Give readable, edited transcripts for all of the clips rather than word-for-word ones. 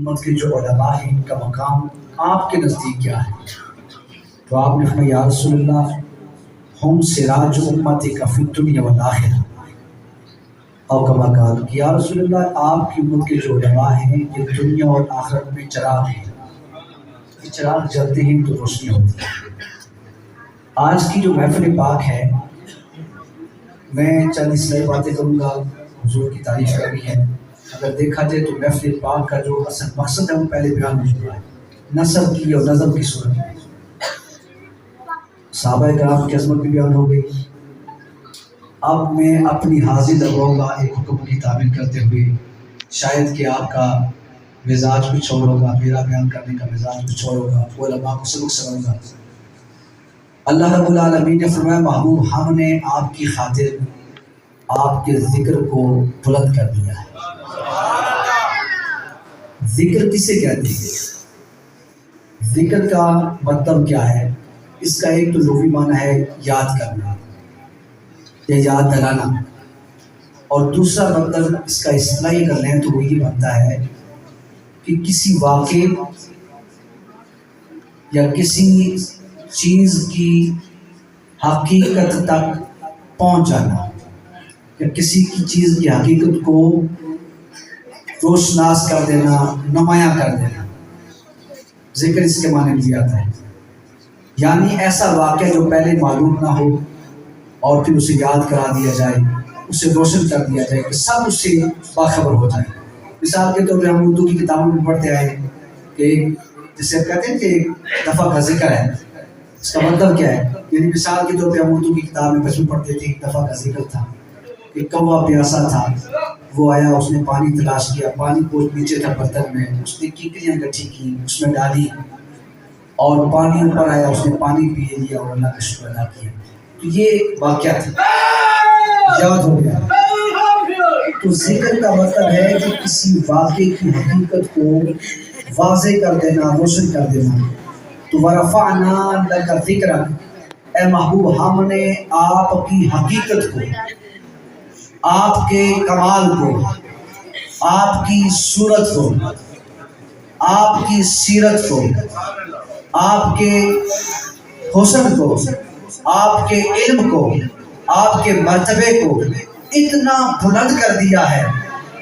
امت کے جو علماء ہیں ان کا مقام آپ کے نزدیک کیا ہے؟ تو آپ نے فرمایا یا رسول اللہ ہم سراج امتک فی الدنیا والآخرہ، اور کما قال کہ یا رسول اللہ آپ کی امت کے جو علماء ہیں یہ دنیا اور آخرت میں چراغ ہیں، یہ چراغ جلتے ہیں تو روشنی ہوتی ہے۔ آج کی جو محفل پاک ہے میں چند اصلاحی باتیں کروں گا، حضور کی تعریف کرنی ہے۔ اگر دیکھا جائے تو محفل پاک کا جو اصل مقصد ہے وہ پہلے بیان ہو چکا ہے، نسب کی اور نظم کی صورت میں صحابہ کرام کی عظمت بھی بیان ہو گئی۔ اب میں اپنی حاضری لگاؤں گا ایک حکم کی تعبیر کرتے ہوئے، شاید کہ آپ کا مزاج کچھ اور ہوگا، میرا بیان کرنے کا مزاج کچھ اور ہوگا، علماء کو سبق سناؤں گا۔ اللہ رب العالمین نے فرمایا محبوب ہم نے آپ کی خاطر آپ کے ذکر کو بلند کر دیا ہے۔ ذکر کسے کہتے ہیں؟ ذکر کا مطلب کیا ہے؟ اس کا ایک تو لغوی معنی ہے یاد کرنا یا یاد دلانا، اور دوسرا مطلب اس کا اصطلاحی کر لیں تو وہ یہ بنتا ہے کہ کسی واقعے یا کسی چیز کی حقیقت تک پہنچ جانا، یا کسی کی چیز کی حقیقت کو روشناس کر دینا، نمایاں کر دینا، ذکر اس کے معنی بھی آتا ہے۔ یعنی ایسا واقعہ جو پہلے معلوم نہ ہو اور پھر اسے یاد کرا دیا جائے، اسے روشن کر دیا جائے کہ سب اس سے باخبر ہو جائے۔ مثال کے طور پہ ہم اردو کی کتابوں میں پڑھتے آئے کہ جسے کہتے ہیں کہ ایک دفعہ کا ذکر ہے، اس کا مطلب کیا ہے؟ یعنی مثال کے طور پہ ہم اردو کی کتاب میں بچپن پڑھتے تھے، ایک دفعہ کا ذکر تھا کہ کوا پیاسا تھا، وہ آیا، اس نے پانی تلاش کیا، پانی بہت نیچے تھا برتن میں، اس نے کیکریاں اکٹھی کی، اس میں ڈالی اور پانی اوپر آیا، اس نے پانی پی لیا اور اللہ کا شکر ادا کیا۔ تو یہ واقعہ تھا، یاد ہو گیا۔ تو ذکر کا مطلب ہے کہ کسی واقعے کی حقیقت کو واضح کر دینا، روشن کر دینا۔ تو وَرَفَعْنَا لَكَ ذِكْرَكَ، اے محبوب ہم نے آپ کی حقیقت کو، آپ کے کمال کو، آپ کی صورت کو، آپ کی سیرت کو، آپ کے حسن کو، آپ کے علم کو، آپ کے مرتبے کو اتنا بلند کر دیا ہے،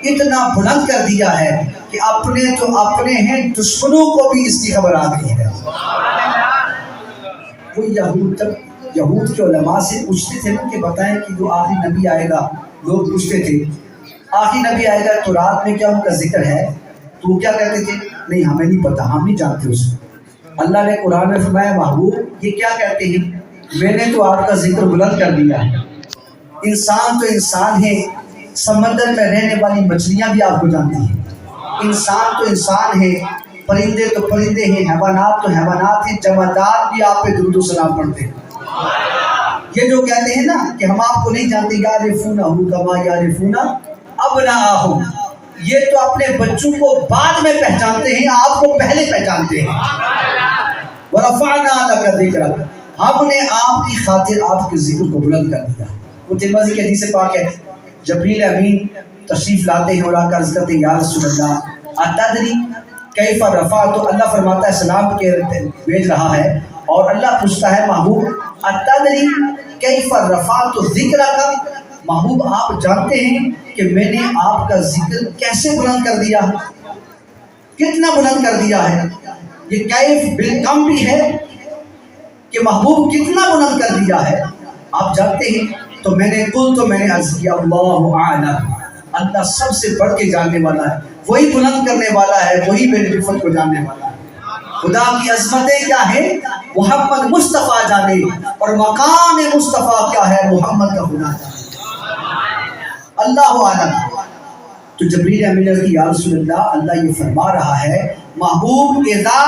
اتنا بلند کر دیا ہے کہ اپنے تو اپنے ہیں، دشمنوں کو بھی اس کی خبر آ گئی ہے۔ وہ یہود کے علماء سے پوچھتے تھے نا کہ بتائیں کہ جو آخری نبی آئے گا، لوگ پوچھتے تھے آخری نبی آئے گا تو رات میں کیا ان کا ذکر ہے؟ تو وہ کیا کہتے تھے؟ نہیں ہمیں نہیں پتا، ہم نہیں جانتے اس کو۔ اللہ نے قرآن میں فرمایا محبوب یہ کیا کہتے ہیں؟ میں نے تو آپ کا ذکر بلند کر دیا ہے۔ انسان تو انسان ہے، سمندر میں رہنے والی مچھلیاں بھی آپ کو جانتی ہیں، انسان تو انسان ہے، پرندے تو پرندے ہیں، حیوانات تو حیوانات ہیں، جمادات بھی آپ پہ درود و سلام پڑھتے ہیں۔ یہ جو کہتے ہیں نا کہ ہم آپ کو نہیں جانتے، یعرفونہ کما یعرفون ابناءہم، یہ تو اپنے بچوں کو بعد میں پہچانتے ہیں، آپ کو پہلے پہچانتے ہیں۔ وَرَفَعْنَا لَكَ ذِكْرَكَ، ہم نے آپ کی خاطر آپ کے ذکر کو بلند کر دیا۔ وہ ترمذی کی حدیث پاک ہے، جبریل امین تشریف لاتے ہیں اور آ کر عرض کرتے ہیں یا رسول اللہ اتدری کیف رفعت، تو اللہ فرماتا ہے سلام کے بھیج رہا ہے اور اللہ پوچھتا ہے محبوب اتدری کیف رفعت ذکرک، محبوب آپ جانتے ہیں کہ میں نے آپ کا ذکر کیسے بلند کر دیا، کتنا بلند کر دیا ہے؟ یہ کیف بالکم بھی ہے کہ محبوب کتنا بلند کر دیا ہے آپ جانتے ہیں؟ تو میں نے عرض کیا اللہ اعلم، اللہ سب سے بڑھ کے جاننے والا ہے، وہی بلند کرنے والا ہے، وہی میری رفت کو جاننے والا ہے۔ خدا کی عظمتیں کیا ہے محمد مصطفیٰ جانے، اور مقام مصطفیٰ کیا ہے محمد کا خدا جانے، اللہ اعلم۔ تو جبریل امین کی یا رسول اللہ اللہ یہ فرما رہا ہے محبوب اذا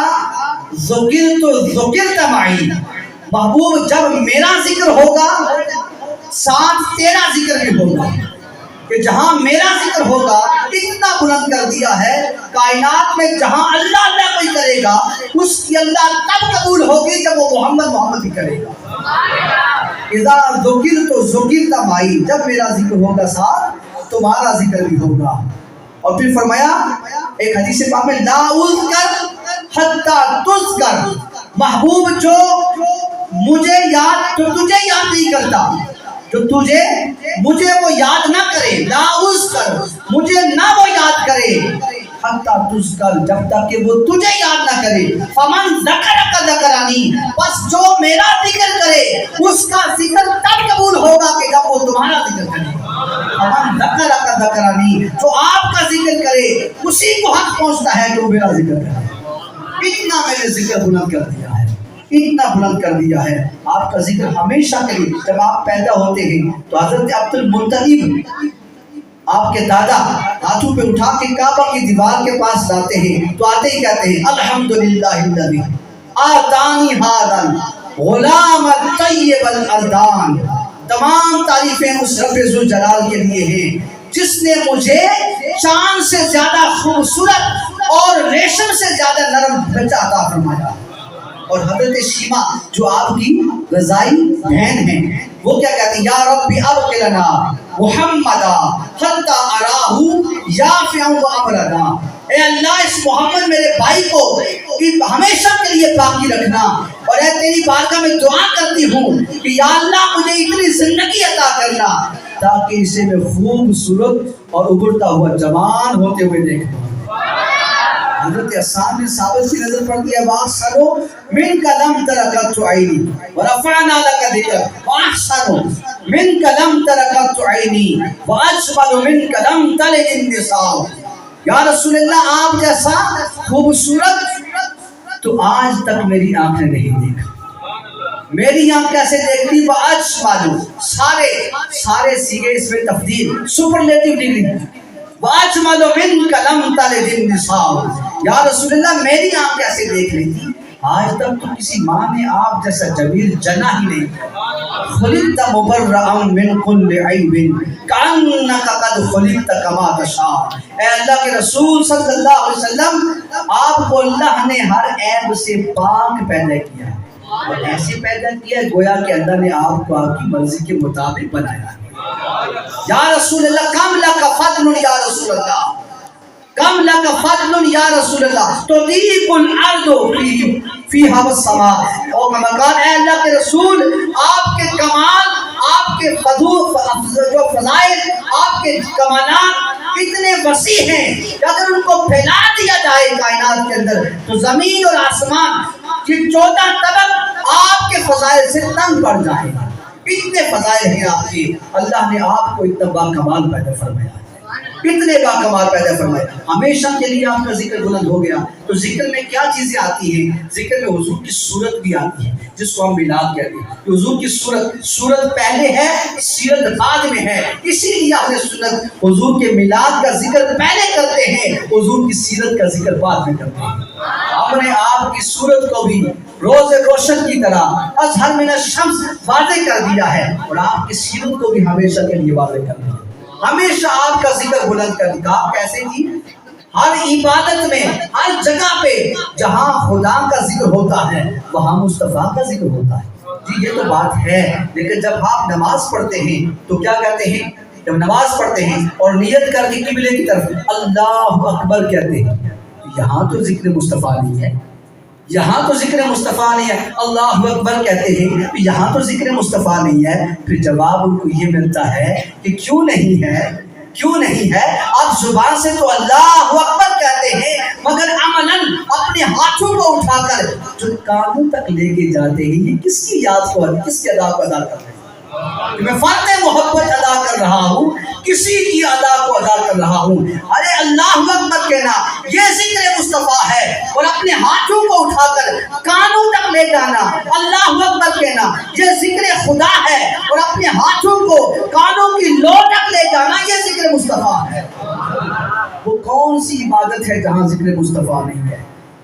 ذکرت ذکرت معی، محبوب جب میرا ذکر ہوگا ساتھ تیرا ذکر بھی ہوگا، کہ جہاں میرا ذکر ہوگا اتنا بلند کر دیا ہے کائنات میں، جہاں اللہ اللہ کوئی کرے گا اس کی اللہ تب قبول ہوگی جب وہ محمد بھی کرے گا۔ اذا ذکرت ذکرت معی، جب میرا ذکر ہوگا ساتھ تمہارا ذکر بھی ہوگا۔ اور پھر فرمایا ایک حدیث پاک میں لا اذکر حتی تذکر، محبوب جو مجھے یاد، جو تجھے یاد نہیں کرتا، جو مجھے وہ یاد نہ کرے، لا اذکر، مجھے نہ وہ یاد کرے، حتی تذکر، جب تک کہ وہ تجھے یاد نہ کرے، فمن ذکرک ذکرانی، بس جو میرا ذکر کرے اس کا ذکر تب قبول ہوگا کہ جب وہ تمہارا ذکر کرے۔ فمن ذکرک ذکرانی، جو آپ کا ذکر کرے اسی کو حق پہنچتا ہے جو میرا ذکر کرے۔ اتنا میں نے ذکر بلند کر دیا ہے، اتنا بلند کر دیا ہے۔ آپ کا ذکر ہمیشہ کریں۔ جب آپ پیدا ہوتے ہیں تو حضرت عبد المطلب آپ کے دادا ہاتھوں پہ اٹھا کے کعبہ کی دیوار کے پاس جاتے ہیں تو آتے ہی کہتے ہیں الحمدللہ الذی آتانی ھذا غلام الطیب الالدان، تمام تعریفیں اس رب ذوالجلال کے لیے ہیں جس نے مجھے چاند سے زیادہ خوبصورت اور ریشم سے زیادہ نرم بچہ عطا فرمایا۔ اور حضرت شیما جو آپ کی رضائی بہن ہیں وہ کیا کہتی ہیں، یا ربی ابقلنا محمدا حتی اراہ یافعا وامرنا، اے اللہ اس محمد میرے بھائی کو ہمیشہ کے لیے باقی رکھنا، اور اے تیری بارگاہ میں دعا کرتی ہوں کہ یا اللہ مجھے اتنی زندگی عطا کرنا تاکہ اسے میں خوبصورت اور ابھرتا ہوا جوان ہوتے ہوئے دیکھوں۔ حضرت حسان نے ثابت کی نظر پڑ دیا، وَأَحْسَنُ مِنْكَ لَمْ تَرَكَتُ عَيْنِي وَرَفَعْنَا لَكَ ذِكْرَكَ وَأَحْسَنُ مِنْكَ لَمْ تَرَكَتُ عَيْنِي وَأَجْمَلُ مِنْكَ لَمْ تَلِدِ النِّسَاءُ، یا رسول اللہ آپ جیسا خوبصورت تو آج تک میری آنکھیں نہیں دیکھا۔ میری آنکھ کیسے دیکھتی؟ وَأَجْمَلُ، سارے سیغے اس میں تفضیل سپرلیٹو ڈگری، وَأَجْمَلُ مِنْكَ لَمْ تَلِدِ النِّسَاءُ، یا رسول اللہ میری آنکھ کیسے دیکھ لیتی؟ آج تک تو کسی ماں نے آپ جیسا جمیل جنا ہی نہیں۔ خُلِقْتَ مُبَرَّأً مِنْ كُلِّ عَيْبٍ كَأَنَّكَ قَدْ خُلِقْتَ كَمَا تَشَاءُ، اے اللہ کے رسول صلی اللہ علیہ وسلم آپ کو اللہ نے ہر عیب سے پاک پیدا کیا ہے، اور ایسے پیدا کیا ہے گویا کہ اللہ نے آپ کو آپ کی مرضی کے مطابق بنایا ہے۔ یا رسول اللہ کم لک فضل، یا رسول اللہ کم لک فضل، یا رسول اللہ تضیق الارض فیہا والسماء، اور مکان، اے اللہ کے رسول آپ کے کمال، آپ کے جو فضائل، آپ کے کمالات اتنے وسیع ہیں کہ اگر ان کو پھیلا دیا جائے کائنات کے اندر تو زمین اور آسمان کی 14 طبق آپ کے فضائل سے تنگ پڑ جائے گا۔ اتنے فضائل ہیں آپ کی، اللہ نے آپ کو اتنا باکمال پیدا فرمایا، اتنے باکمال پیدا فرمایا، ہمیشہ کے لیے آپ کا ذکر بلند ہو گیا۔ تو ذکر میں کیا چیزیں آتی ہیں؟ ذکر میں حضور کی صورت بھی آتی ہے جس کو ہم میلاد کہتے ہیں، کہ حضور کی صورت پہلے ہے، سیرت بعد میں ہے، اسی لیے اہل سنت حضور کے میلاد کا ذکر پہلے کرتے ہیں، حضور کی سیرت کا ذکر بعد میں کرتے ہیں۔ ہم نے آپ کی صورت کو بھی روز روشن کی طرح اظہر من الشمس واضح کر دیا ہے، اور آپ کی سیرت کو بھی ہمیشہ کے لیے واضح کر دیا، ہمیشہ آپ کا ذکر بلند کر دیا۔ کیسے جی؟ ہر عبادت میں، ہر جگہ پہ جہاں خدا کا ذکر ہوتا ہے وہاں مصطفیٰ کا ذکر ہوتا ہے۔ جی یہ تو بات ہے، لیکن جب آپ نماز پڑھتے ہیں تو کیا کہتے ہیں؟ جب نماز پڑھتے ہیں اور نیت کر کے قبلے کی طرف اللہ اکبر کہتے ہیں، یہاں تو ذکر مصطفیٰ نہیں ہے، یہاں تو ذکر مصطفیٰ نہیں ہے۔ اللہ اکبر کہتے ہیں، یہاں تو ذکر مصطفیٰ نہیں ہے۔ پھر جواب ان کو یہ ملتا ہے کہ کیوں نہیں ہے، کیوں نہیں ہے؟ آپ زبان سے تو اللہ اکبر کہتے ہیں مگر عملاً اپنے ہاتھوں کو اٹھا کر جو کانوں تک لے کے جاتے ہیں، یہ کس کی یاد کو، کس کی ادا کو ادا کر رہے ہیں؟ کہ میں فرض محبت ادا کر رہا ہوں، کسی کی ادا کو ادا کر رہا ہوں۔ ارے اللہ اکبر کہنا یہ ذکر مصطفیٰ ہے، اور اپنے ہاتھوں کو اٹھا کر کانوں تک لے جانا اللہ اکبر کہنا یہ ذکر خدا ہے، اور اپنے ہاتھوں کو کانوں کی لو تک لے جانا یہ ذکر مصطفیٰ ہے۔ وہ کون سی عبادت ہے جہاں ذکر مصطفیٰ نہیں ہے؟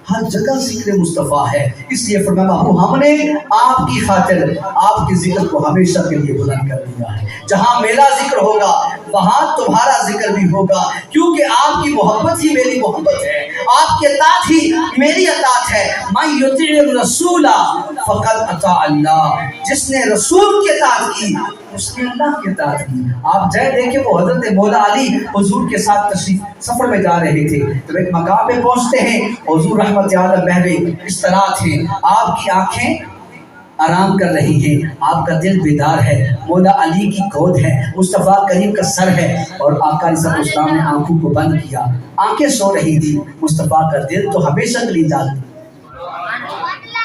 ہر جگہ ذکر مصطفیٰ ہے۔ اس لیے فرمایا ہم نے آپ کی خاطر آپ کے ذکر کو ہمیشہ کے لیے بلند کر دیا ہے۔ جہاں میرا ذکر ہوگا وہاں تمہارا ذکر بھی ہوگا، کیونکہ آپ کی محبت ہی میری محبت ہے، آپ کی اطاعت ہی میری اطاعت ہے۔ من یطیع الرسول فقد اطاع اللہ، جس نے رسول کی اطاعت کی اس نے اللہ کی اطاعت کی. آپ جائے دیکھیں وہ حضرت مولا علی حضور کے ساتھ تشریف سفر میں جا رہے تھے. جب ایک مقام پہ پہنچتے ہیں حضور رحمت عالم بہوے اس طرح تھے، آپ کی آنکھیں آرام کر رہی ہیں، آپ کا دل بیدار ہے، مولا علی کی گود ہے، مصطفیٰ کریم کا سر ہے، اور آقا علیہ السلام نے آنکھوں کو بند کیا، آنکھیں سو رہی تھی. مصطفیٰ کا دل تو ہمیشہ کے لیے جاگتا،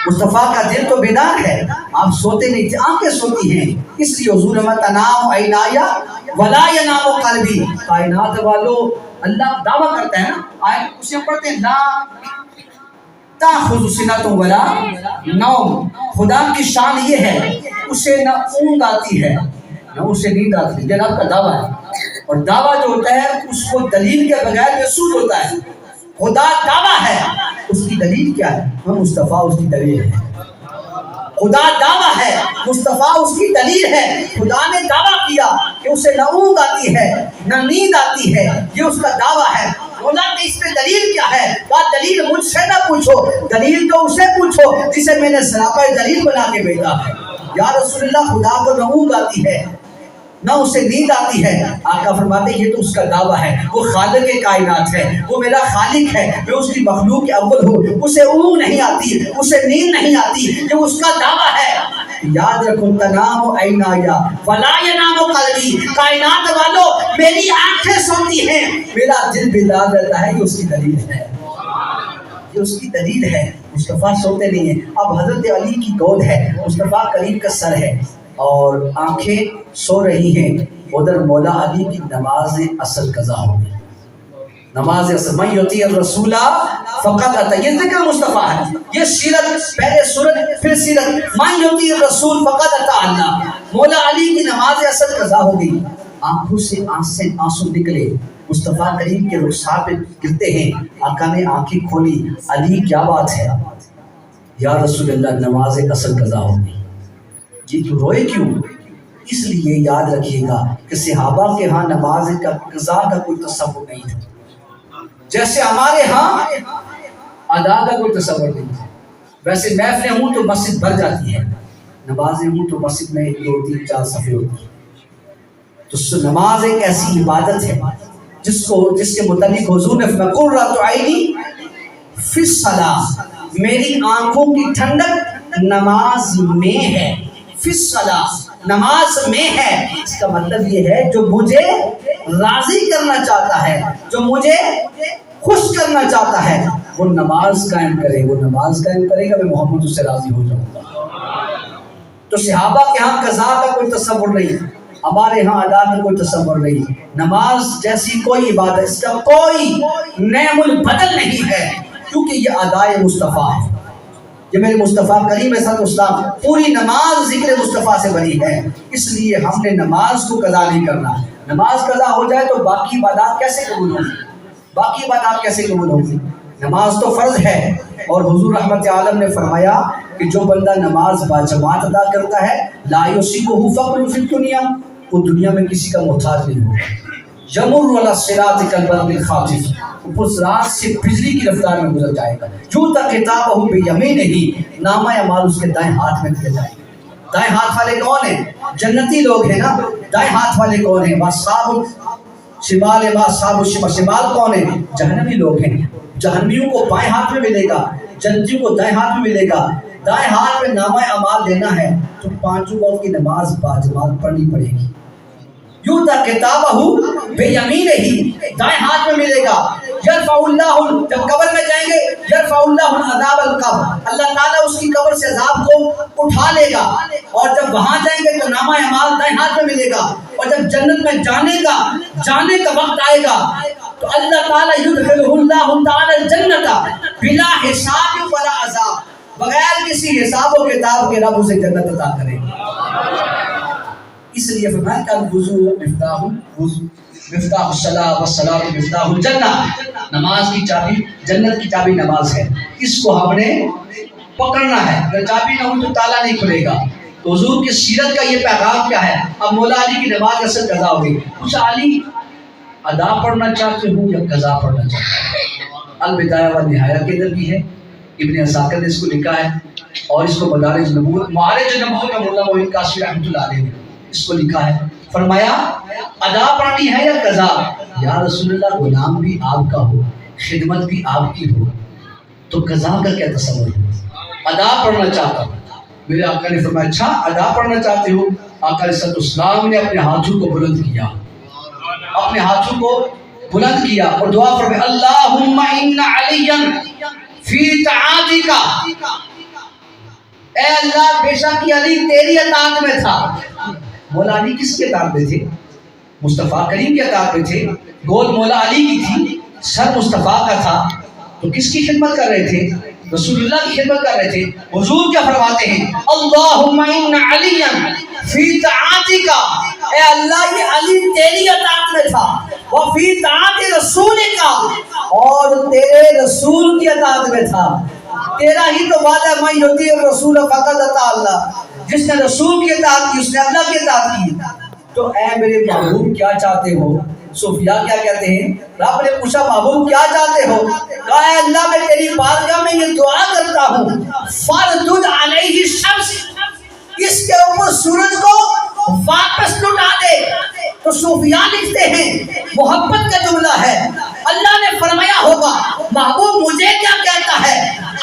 مصطفیٰ کا دل تو بیدار ہے، آپ سوتے نہیں تھے، آنکھیں سوتی ہیں. اس لیے حضور میں تنام عینایا ولا ینام قلبی، کائنات والو اللہ دعویٰ کرتا ہے نا، آیت اسے پڑھتے ہیں لا تاخذ سنۃ ولا نوم، خدا کی شان یہ ہے اسے نہ اونگ آتی ہے نہ اسے نیند آتی ہے. جناب کا دعویٰ ہے، اور دعویٰ جو ہوتا ہے اس کو دلیل کے بغیر محسوس ہوتا ہے. خدا دعویٰ ہے، اس کی دلیل کیا ہے؟ مصطفیٰ اس کی دلیل ہے. خدا دعویٰ ہے، مصطفیٰ اس کی دلیل ہے. خدا نے دعویٰ کیا کہ اسے نہ اونگ آتی ہے نہ نیند آتی ہے، یہ اس کا دعویٰ ہے. بولا کہ اس میں دلیل کیا ہے؟ بات دلیل مجھ سے نہ پوچھو، دلیل تو اسے پوچھو جسے میں نے سراپا دلیل بنا کے بھیجا ہے. یا رسول اللہ خدا کو نہ اونگ آتی ہے نہ اسے نیند آتی ہے. آقا فرماتے ہیں یہ تو اس کا دعویٰ ہے، وہ خالق کائنات ہے، وہ میرا خالق ہے، میں اس کی مخلوق اول ہوں، اسے اونگ نہیں آتی، اسے نیند نہیں آتی، یہ اس کا دعویٰ ہے. یاد رکھو تنام عینایا ولا ینام قلبی، کائنات والو میری آنکھیں سوتی ہیں، میرا دل بیدار رہتا ہے، یہ اس کی دلیل ہے، یہ اس کی دلیل ہے. مصطفیٰ سوتے نہیں ہیں. اب حضرت علی کی گود ہے، مصطفیٰ کریم کا سر ہے اور آنکھیں سو رہی ہیں. ادھر مولا علی کی نماز اصل قضا ہو گئی. نماز اصل من یطیع الرسول فقط اطاع، یہ ذکر مصطفیٰ ہے، یہ سیرت، پہلے سورت پھر سیرت. من یطیع الرسول فقط اطاع اللہ. مولا علی کی نماز اصل قضا ہو گئی. آنکھوں سے آنسو نکلے، مصطفیٰ کریم کے رخسار پہ گرتے ہیں. آقا نے آنکھیں کھولی، علی کیا بات ہے؟ یا رسول اللہ نماز اصل قضا ہو گئی. جی تو روئے کیوں؟ اس لیے یاد رکھیے گا کہ صحابہ کے ہاں نماز کا قضا کا کوئی تصور نہیں تھا، جیسے ہمارے ہاں ادا کا کوئی تصور نہیں تھا. ویسے محفلیں ہوں تو مسجد بھر جاتی ہے، نمازیں ہوں تو مسجد میں 2 3 4 صفحے ہوتی ہیں. تو نماز ایک ایسی عبادت ہے جس کے متعلق حضور نے فرمایا قرۃ عینی فی الصلاۃ، میری آنکھوں کی ٹھنڈک نماز میں ہے. فی الصلاۃ، نماز میں ہے. اس کا مطلب یہ ہے جو مجھے راضی کرنا چاہتا ہے، جو مجھے خوش کرنا چاہتا ہے، وہ نماز قائم کرے، وہ نماز قائم کرے گا، میں محمد اس سے راضی ہو جاؤں گا. تو صحابہ کے ہاں قضا کا کوئی تصور نہیں، ہمارے ہاں ادا کا کوئی تصور نہیں. نماز جیسی کوئی عبادت، اس کا کوئی نعم البدل نہیں ہے، کیونکہ یہ ادائے مصطفیٰ ہے. یہ میرے مصطفیٰ کریم صلی اللہ علیہ وسلم، پوری نماز ذکر مصطفیٰ سے بنی ہے. اس لیے ہم نے نماز کو قضا نہیں کرنا. نماز قضا ہو جائے تو باقی عبادات کیسے قبول ہوگی؟ باقی عبادات کیسے قبول ہوگی؟ نماز تو فرض ہے، اور حضور رحمت عالم نے فرمایا کہ جو بندہ نماز باجماعت ادا کرتا ہے لا یصیبہ فقر فی الدنیا، وہ دنیا میں کسی کا محتاج نہیں ہوگا. یمر علی الصراط کالبرق الخاطف، اوپر صراط سے بجلی کی رفتار میں گزر جائے گا. یوتی کتابہ بیمینہ، نامہ اعمال اس کے دائیں ہاتھ میں دیا جائے گا. دائیں ہاتھ والے کون ہیں؟ جنتی لوگ ہیں نا. دائیں ہاتھ والے کون ہیں؟ واصحاب شمال، واصحاب الشمال، شمال کون ہیں؟ جہنمی لوگ ہیں. جہنمیوں کو بائیں ہاتھ میں ملے گا، جنتیوں کو دائیں ہاتھ میں ملے گا. دائیں ہاتھ میں نامہ اعمال دینا ہے تو 5 وقت کی نماز باجماعت پڑھنی پڑے گی. یوتی کتابہ بیمینہ، دائیں ہاتھ میں ملے گا. یرفع اللہ، جب قبر میں جائیں گے یرفع اللہ عذاب القبر، اللہ تعالیٰ اس کی قبر سے عذاب کو اٹھا لے گا. اور جب وہاں جائیں گے تو نامہ اعمال دائیں ہاتھ میں ملے گا. اور جب جنت میں جانے کا وقت آئے گا تو اللہ تعالیٰ یدخلہ اللہ تعالی الجنت بلا حساب ولا عذاب، بغیر کسی حساب و کتاب کے رب اسے جنت عطا کرے گا. اس لیے فرمایا کہ الوضوء مفتاح الصلاۃ والصلاۃ مفتاح الجنہ، نماز کی چابی، جنت کی چابی نماز ہے. اس کو ہم نے پکڑنا ہے، اگر چابی نہ ہو تو تالا نہیں کھلے گا. تو حضور کی سیرت کا یہ پیغام کیا ہے؟ اب مولا علی کی نماز اصل قضا ہو گئی. کچھ علی ادا پڑھنا چاہتے ہوں یا قضا پڑھنا چاہتے ہیں؟ البدایہ والنہایہ کے اندر بھی ہے، ابن عساکر نے اس کو لکھا ہے، اور اس کو مدارج نبوت، معارج نبوت میں مولا معین قاسمی رحمۃ اللہ علیہ نے اس کو لکھا ہے. فرمایا ادا پڑھنی ہے یا قضا؟ یا رسول اللہ غلام بھی آپ کا ہو، خدمت بھی آپ کی ہو، تو قضا کا کیا تصور ہے؟ ادا پڑھنا چاہتا ہوں. میرے آقا نے فرمایا اچھا ادا پڑھنا چاہتے ہو؟ آقا علیہ السلام نے اپنے ہاتھوں کو بلند کیا، اپنے ہاتھوں کو بلند کیا اور دعا فرمائی اللہم ان علیا فی طاعتک، اے اللہ بے شک علی تیری اطاعت میں تھا. مولا علی کس کے اطاعت میں تھے؟ مصطفیٰ کریم کے اطاعت میں تھے. گود مولا علی کی تھی، سر مصطفیٰ کا تھا، تو کس کی خدمت کر رہے تھے؟ رسول اللہ کی خدمت کر رہے تھے. حضور کیا فرماتے ہیں؟ اللہم ان علیا فی طاعتک، اے اللہ یہ علی تیری اطاعت میں تھا، وفی طاعت رسولک، اور تیرے رسول کی اطاعت میں تھا. تیرا ہی تو وعدہ من یطیع الرسول فقد اطاع اللہ، جس نے رسول کی اطاعت کی اس نے اللہ کی اطاعت کی. تو اے میرے محبوب کیا چاہتے ہو؟ صوفیاء کیا کہتے ہیں؟ رب نے پوچھا محبوب کیا چاہتے ہو؟ کہا اے اللہ میں تیری بارگاہ میں یہ دعا کرتا ہوں فردد علیہ الشمس، اس کے اوپر سورج کو واپس لوٹا دے. تو صوفیاء لکھتے ہیں محبت کا جملہ ہے، اللہ نے فرمایا ہوگا محبوب مجھے کیا کہتا ہے؟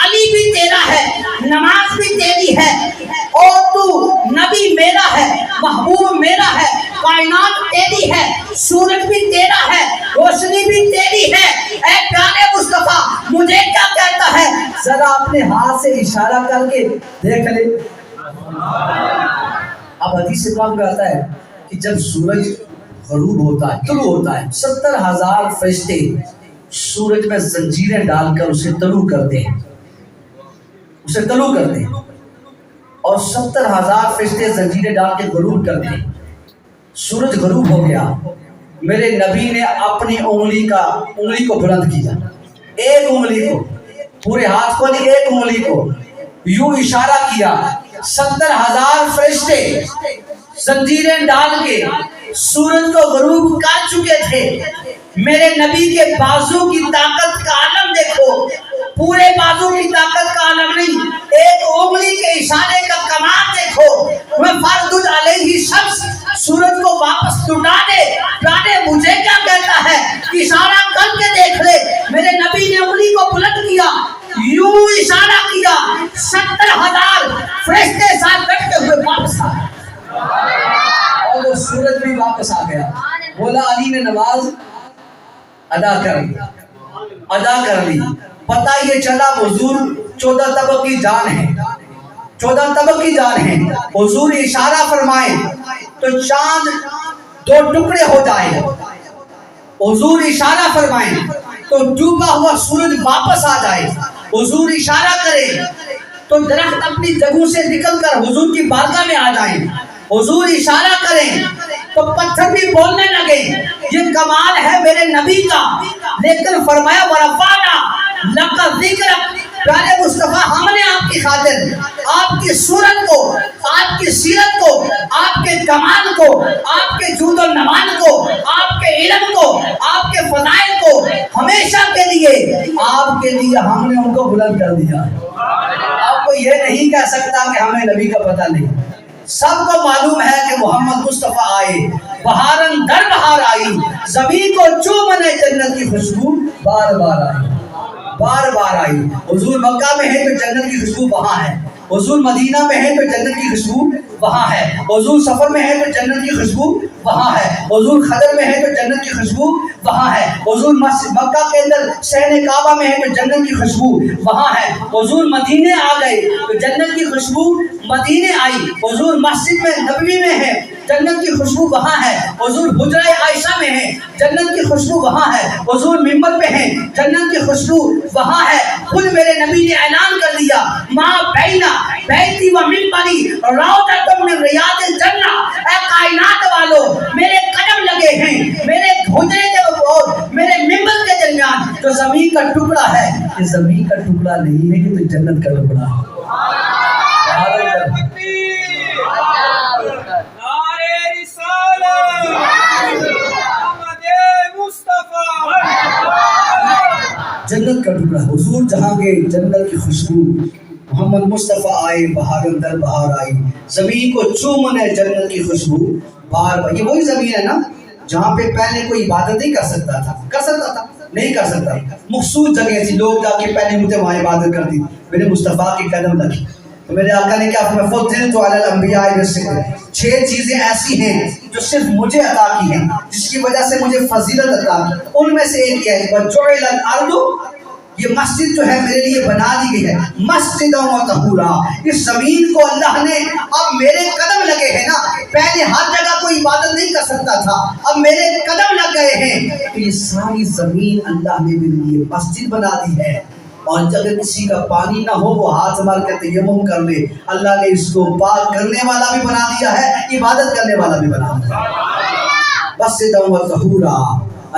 علی بھی تیرا ہے، نماز بھی تیری ہے، اور تو نبی میرا ہے، محبوب میرا ہے، کائنات تیری ہے، سورج بھی تیرا ہے، روشنی بھی تیری ہے. اے پیارے مصطفیٰ مجھے کیا کہتا ہے؟ ذرا اپنے ہاتھ سے اشارہ کر کے دیکھ لے. اب حدیث پاک میں آتا ہے کہ جب سورج غروب ہوتا ہے، طلوع ہوتا ہے، 70,000 فرشتے سورج میں زنجیریں ڈال کر اسے طلوع کرتے ہیں، اسے طلوع کرتے ہیں، اور 70,000 فرشتے زنجیریں ڈال کے غروب کرتے ہیں. سورج غروب ہو گیا، میرے نبی نے اپنی انگلی کو بلند کیا، ایک انگلی کو، پورے ہاتھ کو نہیں، ایک انگلی کو یوں اشارہ کیا. 70,000 فرشتے زنجیریں ڈال کے سورج کو غروب کر چکے تھے. میرے نبی کے بازو کی طاقت کا عالم دیکھو، پورے بازو کی طاقت کا عالم نہیں، ایک انگلی کے اشارے کا کمال دیکھو. میں فردد علیہ الشمس، سورج کو واپس لوٹا دے. پیارے مجھے کیا کہتا ہے؟ اشارہ کر کے دیکھ لے. میرے نبی نے انگلی کو بلند کیا، یوں اشارہ کیا، 70,000 فرشتے ساتھ بیٹھتے ہوئے واپس آ گئے، اور وہ سورج بھی واپس آ گیا. مولا علی نے نماز ادا کر لی. پتہ یہ چلا حضور 14 طبق کی جان ہے، 14 طبق کی جان ہے. حضور اشارہ فرمائے تو چاند 2 ٹکڑے ہو جائے، حضور اشارہ فرمائے تو ڈوبا ہوا سورج واپس آ جائے. حضور اشارہ کرے تو درخت اپنی جگہوں سے نکل کر حضور کی بارگاہ میں آ جائیں. حضور اشارہ کریں تو پتھر بھی بولنے لگے. یہ کمال ہے میرے نبی کا. لیکن فرمایا ورفعنا لک ذکرک، پیارے مصطفیٰ ہم نے آپ کی خاطر آپ کی صورت کو، آپ کی سیرت کو، آپ کے کمال کو، آپ کے جود و نمان کو، آپ کے علم کو، آپ کے فضائل کو ہمیشہ کے لیے آپ کے لیے ہم نے ان کو بلند کر دیا. آپ کو یہ نہیں کہہ سکتا کہ ہمیں نبی کا پتہ نہیں. سب کو معلوم ہے کہ محمد مصطفیٰ آئے، بہارن در بہار آئی، زمین کو چومنے جنت کی خوشبو بار بار آئی، بار بار آئی. حضور مکہ میں ہے تو جنت کی خوشبو وہاں ہے، حضور مدینہ میں ہے تو جنت کی خوشبو وہاں ہے، حضور سفر میں ہے تو جنت کی خوشبو وہاں ہے، حضور خدر میں ہے تو جنت کی خوشبو وہاں ہے، حضور مکہ کے اندر صحن کعبہ میں ہے تو جنت کی خوشبو وہاں ہے، حضور مدینے آ گئے تو جنت کی خوشبو مدینے آئی، حضور مسجد میں نبوی میں ہے جنت کی خوشبو وہاں ہے، حضور حجرہ عائشہ میں ہے جنت کی خوشبو وہاں ہے، حضور منبر پہ ہے جنت کی خوشبو وہاں ہے. خود میرے نبی نے اعلان کر دیا ما بینا بیتی و منبری روضۃ من ریاض الجنہ. اے کائنات والو میرے قدم لگے ہیں میرے حجرے کے اور میرے منبر کے درمیان جو زمین کا ٹکڑا ہے، یہ زمین کا ٹکڑا نہیں ہے کہ تو جنت کا ٹکڑا ہے. جنت کا ٹکڑا. حضور جہاں گئے جنت کی خوشبو محمد مصطفیٰ آئے بہار اندر بہار آئی، زمین کو چومنے جنت کی خوشبو بار بار. یہ وہی زمین ہے نا جہاں پہ پہلے کوئی عبادت نہیں کر سکتا تھا نہیں کر سکتا. مخصوص جگہ تھی، لوگ جا کے پہلے مجھے وہاں عبادت کرتی. میرے مصطفیٰ کی قدم لگی تو میرے آقا نے کیا فرمایا، فضلت علی الانبیاء بالذکر. 6 چیزیں ایسی ہیں جو صرف مجھے عطا کی ہیں، جس کی وجہ سے مجھے فضیلت عطا کی. ان میں سے ایک یہ ہے وجعل الارض، یہ مسجد جو ہے میرے لیے بنا دی گئی ہے مسجد و طہورا. اس زمین کو اللہ نے، اب میرے قدم لگے ہیں نا، پہلے ہر جگہ کوئی عبادت نہیں کر سکتا تھا، اب میرے قدم لگ گئے ہیں تو یہ ساری زمین اللہ نے میرے لیے مسجد بنا دی ہے. اور اگر کسی کا پانی نہ ہو وہ ہاتھ مار کے تیمم کر لے، اللہ نے اس کو پاک کرنے والا بھی بنا دیا ہے، عبادت کرنے والا بھی بنا دیا ہے. مسجد و طہورا،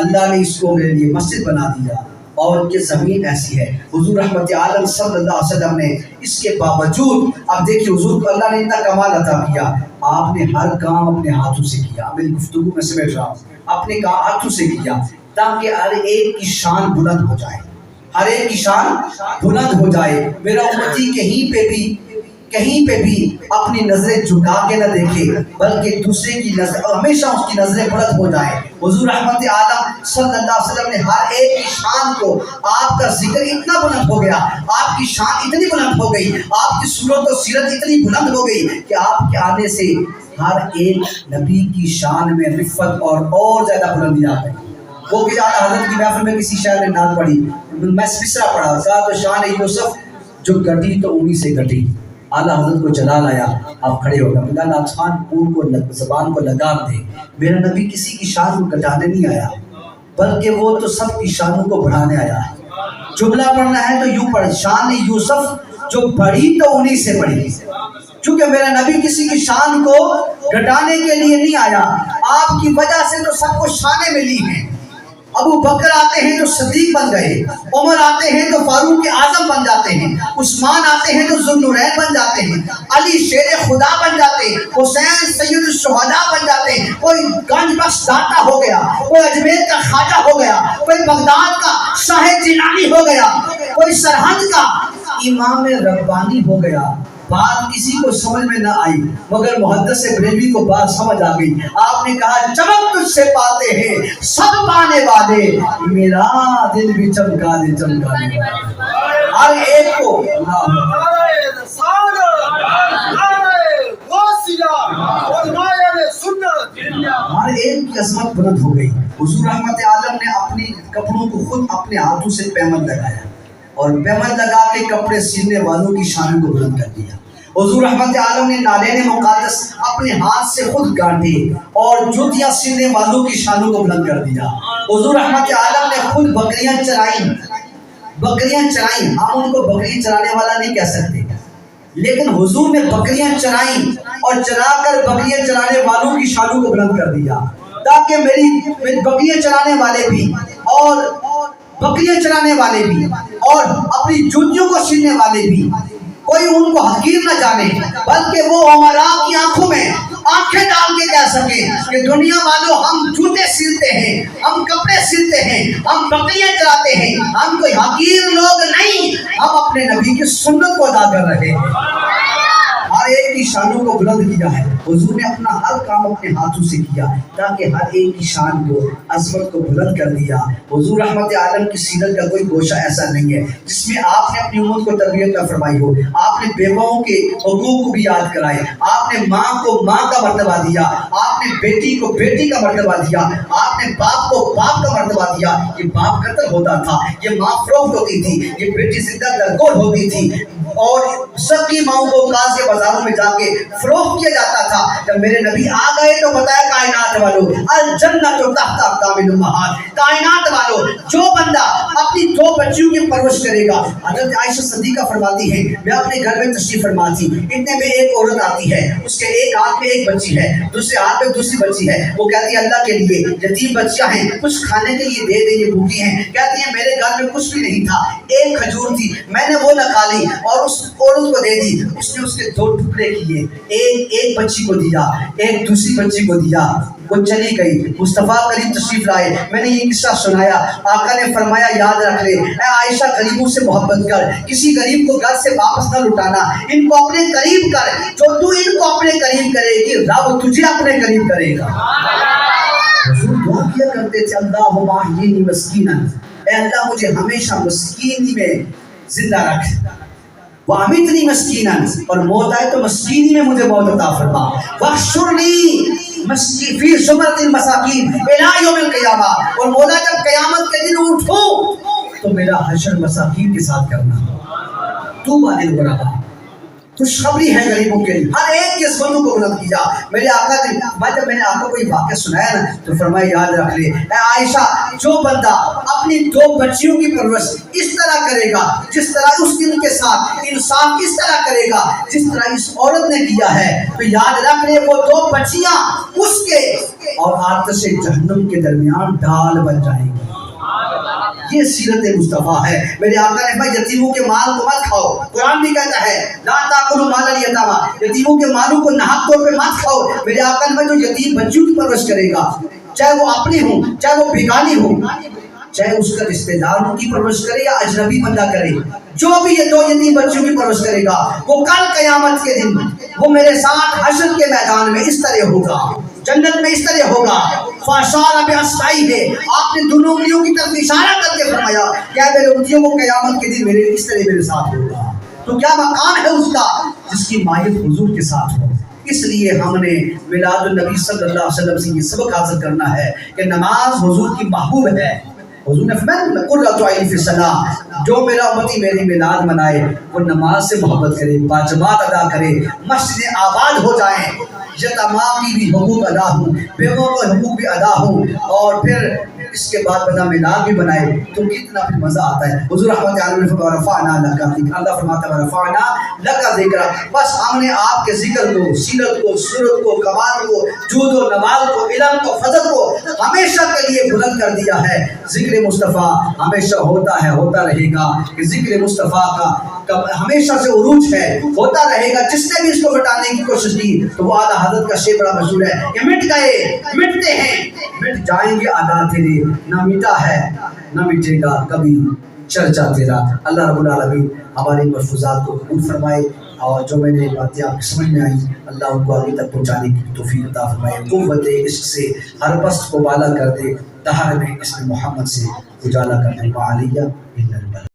اللہ نے اس کو میرے لیے مسجد بنا دیا. اور یہ زمین ایسی ہے، حضور رحمت عالم صلی اللہ علیہ وسلم نے اس کے باوجود، اب دیکھیے حضور کو اللہ نے اتنا کمال عطا کیا، آپ نے ہر کام اپنے ہاتھوں سے کیا. میری گفتگو میں سمیٹ رہا ہوں، اپنے ہاتھوں سے کیا تاکہ ہر ایک کی شان بلند ہو جائے، ہر ایک کی شان بلند ہو جائے. میرا امتی کہیں پہ بھی اپنی نظریں جھکا کے نہ دیکھے، بلکہ دوسرے کی نظر، ہمیشہ اس کی نظریں بلند ہو جائے. حضور رحمت عالم صلی اللہ علیہ وسلم نے ہر ایک کی شان کو، آپ کا ذکر اتنا بلند ہو گیا، آپ کی شان اتنی بلند ہو گئی، آپ کی صورت و سیرت اتنی بلند ہو گئی کہ آپ کے آنے سے ہر ایک نبی کی شان میں رفت اور زیادہ بلندی آ گئی. وہ کہ اعلیٰ حضرت کی محفل میں کسی شاعر نے نعت پڑھی، میں مصرع پڑھا تھا تو شان یوسف جو گٹی تو انہی سے گٹی. اعلیٰ حضرت کو جلال آیا، آپ کھڑے ہو گئے. بلا نعت خان پور کو زبان کو لگام دے، میرا نبی کسی کی شان کو گھٹانے نہیں آیا، بلکہ وہ تو سب کی شانوں کو بڑھانے آیا ہے. جملہ پڑھنا ہے تو یوں پڑھ، شان یوسف جو بڑھی تو انہی سے بڑھی. چونکہ میرا نبی کسی کی شان کو گھٹانے کے لیے نہیں آیا، آپ کی وجہ سے تو سب کو شانیں ملی ہیں. ابو بکر آتے ہیں تو صدیق بن گئے، عمر آتے ہیں تو فاروق اعظم بن جاتے ہیں، عثمان آتے ہیں تو ذوالنورین بن جاتے ہیں، علی شیر خدا بن جاتے ہیں، حسین سید الشہداء بن جاتے ہیں. کوئی گنج بخش داتا ہو گیا، کوئی اجمیر کا خواجہ ہو گیا، کوئی بغداد کا شاہ جیلانی ہو گیا، کوئی سرہند کا امام ربانی ہو گیا. بات کسی کو سمجھ میں نہ آئی مگر محدث بریلوی کو بات سمجھ آ گئی. آپ نے کہا چمک تجھ سے پاتے ہیں سب پانے والے، میرا دل بھی چمکا دے چمکا دے. ہر ایک کو ہر ایک کی عظمت بلند ہو گئی. حضور رحمت عالم نے اپنی کپڑوں کو خود اپنے ہاتھوں سے پیمند لگایا اور پیمند لگا کے کپڑے سینے والوں کی شان کو بلند کر دیا. حضور رحمت عالم نے نالین مقدس اپنے ہاتھ سے خود گانٹے اور جوتیاں سینے والوں کی شانوں کو بلند کر دیا. حضور رحمت عالم نے خود بکریاں چرائیں. ہم ان کو بکری چرانے والا نہیں کہہ سکتے، لیکن حضور نے بکریاں چرائیں اور چرا کر بکریاں چرانے والوں کی شانوں کو بلند کر دیا، تاکہ میری بکریاں چرانے والے بھی اور اور اپنی جوتیوں کو سینے والے بھی کوئی ان کو حقیر نہ جانے، بلکہ وہ امراء کی آنکھوں میں آنکھیں ڈال کے کہہ سکے کہ دنیا والوں ہم جوتے سلتے ہیں، ہم کپڑے سلتے ہیں، ہم بکریاں چراتے ہیں، ہم کوئی حقیر لوگ نہیں، ہم اپنے نبی کی سنت کو ادا کر رہے ہیں. ہر ایک کی شانوں کو بلند کیا ہے. حضور نے اپنا ہر کام اپنے ہاتھوں سے کیا تاکہ ہر ایک کی شان کو، عظمت کو بلند کر دیا. حضور رحمت عالم کی سیرت کا کوئی گوشہ ایسا نہیں ہے جس میں آپ نے اپنی امت کو تربیت نہ فرمائی ہو. آپ نے بیواؤں کے حقوق کو بھی یاد کرائے، آپ نے ماں کو ماں کا مرتبہ دیا، آپ نے بیٹی کو بیٹی کا مرتبہ دیا، آپ نے باپ کو باپ کا مرتبہ دیا. یہ باپ قتل ہوتا تھا، یہ ماں فروخت ہوتی تھی، یہ بیٹی زندہ درگور ہوتی تھی، اور سب کی ماؤں کو قاضی بازاروں میں جا کے فروخت کیا جاتا تھا. جب میرے نبی آ گئے تو بتایا کائنات والوں الجنت تحت اقدام الامہات، کائنات والوں جو بندہ اپنی 2 بچیوں کی پرورش کرے گا. حضرت عائشہ صدیقہ فرماتی ہے میں اپنے گھر میں تشریف فرما تھی، اتنے میں ایک عورت آتی ہے، اس کے ایک ہاتھ میں ایک بچی ہے، دوسرے ہاتھ میں دوسری بچی ہے. وہ کہتی ہے اللہ کے لیے یتیم بچیاں ہیں کچھ کھانے کے لیے دے دے، یہ بھوکی ہیں. کہتی ہے میرے گھر میں کچھ بھی نہیں تھا، ایک کھجور تھی، میں نے وہ نکالی اور اس عورت کو دے دی. اس نے اس کے 2 ٹکڑے کیے، ایک بچی کو دیا، ایک دوسری بچی کو دیا. وہ چلی گئی، مصطفیٰ قریب تشریف لائے، میں نے یہ قصہ سنایا، آقا نے فرمایا یاد رکھ لے اے عائشہ غریبوں سے محبت کر، کسی غریب کو گھر سے واپس نہ لٹانا، ان کو اپنے قریب کر، جو تو ان کو اپنے قریب کرے گی رب تجھے اپنے قریب کرے گا۔ حضور دعا کیا کرتے تھے اللہم احیینی مسکینا، اے اللہ مجھے ہمیشہ مسکینی میں زندہ رکھ، وامیتنی مسکینا، اور موت آئے تو مسکینی میں مجھے موت عطا فرما، واحشرنی فی زمرۃ المساکین الی یوم القیامہ، اور مولا جب قیامت کے دن اٹھوں تو میرا حشر مساکین کے ساتھ کرنا۔ طوبی للغرباء، خوشخبری ہے غریبوں کے لیے، ہر ایک کے سنوں کو بلند کیا۔ میرے آقا نے جب میں نے آپ کو کوئی واقعہ سنایا نا تو فرمایا یاد رکھ لے اے عائشہ، جو بندہ اپنی 2 بچیوں کی پرورش اس طرح کرے گا جس طرح اس دن کے ساتھ انسان اس طرح کرے گا جس طرح اس عورت نے کیا ہے، تو یاد رکھ لے وہ 2 بچیاں اس کے اور آتش جہنم کے درمیان ڈال بن جائیں گی۔ یہ سیرت مصطفیٰ ہے۔ میرے آقا نے فرمایا یتیموں کے مال کو مت کھاؤ، قرآن بھی کہتا ہے لا تاکلوا مال الیتامی، یتیموں کے مالوں کو ناحق طور پہ مت کھاؤ۔ میرے آقا نے فرمایا جو یتیم بچوں کی پرورش کرے گا، چاہے وہ اپنی ہوں چاہے وہ بیگانی ہوں، چاہے اس کا رشتہ دار ان کی پرورش کرے یا اجنبی بندہ کرے، جو بھی یہ 2 یتیم بچوں کی پرورش کرے گا وہ کل قیامت کے دن وہ میرے ساتھ حشر کے میدان میں اس طرح ہوگا، جنت میں اس طرح ہوگا۔ فاشار باصبعیہ، آپ نے دونوں انگلیوں کی طرف اشارہ کر کے فرمایا کیا میرے امتیوں کو قیامت کے دن میرے اس طرح میرے ساتھ ہوگا۔ تو کیا مقام ہے اس کا جس کی مائیت حضور کے ساتھ ہو۔ اس لیے ہم نے میلاد النبی صلی اللہ علیہ وسلم سے یہ سبق حاصل کرنا ہے کہ نماز حضور کی محبوب ہے۔ حضور نے فرمایا قرۃ عین فی الصلاۃ، جو میرا امتی میری میلاد منائے وہ نماز سے محبت کرے، باجماعت ادا کرے، مسجدیں آباد ہو جائیں، یتاموں کی بھی حقوق ادا ہوں، بیووں کے حقوق بھی ادا ہوں، اور پھر اس کے بعد بندہ میلاد بھی بنائے تو کتنا پھر مزہ آتا ہے۔ حضور رحمت عالم نے فرمایا رفعنا لک ذکرک، اللہ فرماتا ہے رفعنا لک ذکرک، بس ہم نے آپ کے ذکر کو، سیرت کو، صورت کو، کمال کو، جود و نمال کو، علم کو، فضل کو ہمیشہ کے لیے بلند کر دیا ہے۔ ذکر مصطفیٰ ہمیشہ ہوتا ہے، ہوتا رہے گا، کہ ذکر مصطفیٰ کا ہمیشہ سے عروج ہے، ہوتا رہے گا۔ جس نے بھی اس کو مٹانے کی کوشش کی تو وہ اعلیٰ حضرت کا شعر بڑا مشہور ہے کہ مٹ گئے مٹتے ہیں مٹ جائیں گے ادا تیرے، نہ مٹا ہے نہ مٹے گا کبھی چرچا تیرا۔ اللہ رب العالمین ہمارے ملفوظات کو قبول فرمائے، اور جو میں نے باتیں آپ کی سمجھ میں آئیں اللہ ان کو آگے تک پہنچانے کی توفیق عطا فرمائے، قوت عشق سے ہر پست کو بالا کر دے، دہر میں اسم محمد سے اجالا کر دے۔ وعلیہ